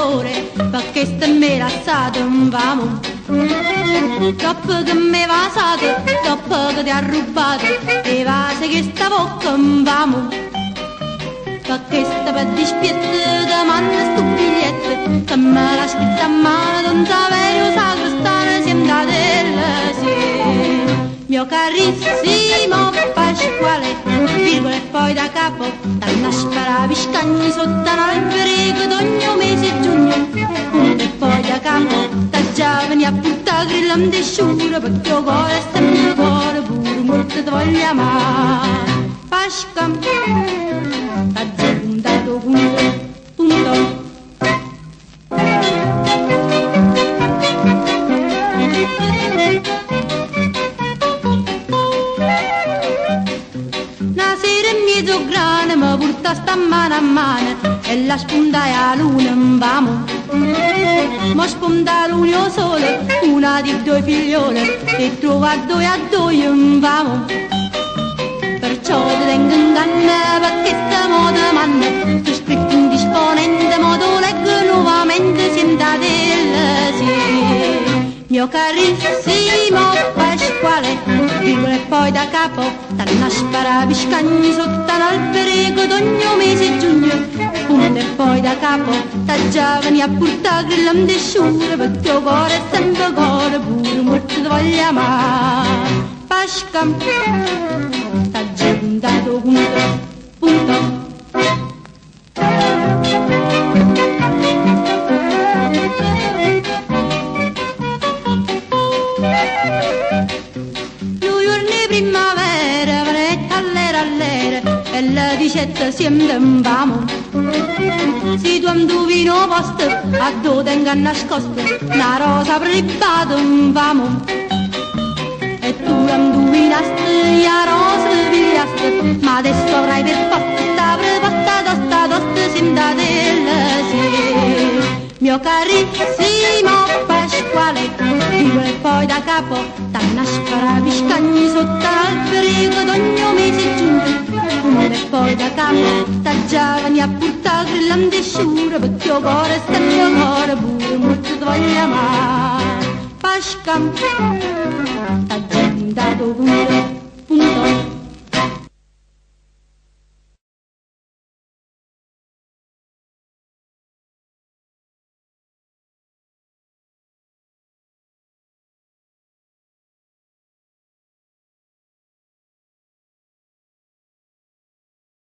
ore, perché sta me lasciato un vamo. Dopo che me va sato, dopo che ti ha rubato, e va se che sta bocca un vamo. Perché sta per dispietto, da manna sto biglietto, se me l'ha scritta a mano, non sapevo sacro stare siamo da sì. Mio carissimo Pasquale, virgola e poi da capo, danno a sparare piscagni sotto l'albero che d'ogni mese giugno. E poi da capo, da giovani a buttare grillam di sciuro, perché il cuore è sempre cuore, pure molto ti voglio amare. Pasqua, da puntato punto, punto. Grande mi porta sta mano a mano e la spunta è a luna vamo. Ma spunta l'unio sole, una di due figliole e trova due a due vamo. Perciò ti tengo in canna perché sta moda manna, tu scritto in disponente modo leggo nuovamente senta del sì. Mio carissimo Pasquale, virgola e poi da capo, danno a sparare piscagni sotto l'albero d'ogni mese giugno. Punta e poi da capo, da giovani a portare grillam di sciure, perché il cuore è sempre cuore, pure molto ti voglio amare. Pasqua, da puntato punto, punto. Primavera, venetta all'era all'era, e la dicetta siempre vamo. Si tu indovino posto, a dove tengo nascosto, una rosa prelibata vamo. E tu indovinaste, la rosa pigliaste, ma adesso avrai per forza preparata sta tosta sembra del sì. Mio carissimo Pasquale, virgola e poi da capo, danno a sparare piscagni sotto l'albero d'ogni mese giugno. E poi da capo, da giovani a portare grillam di sciure, perché il cuore è sempre cuore, pure molto ti voglio amare. Pasqua,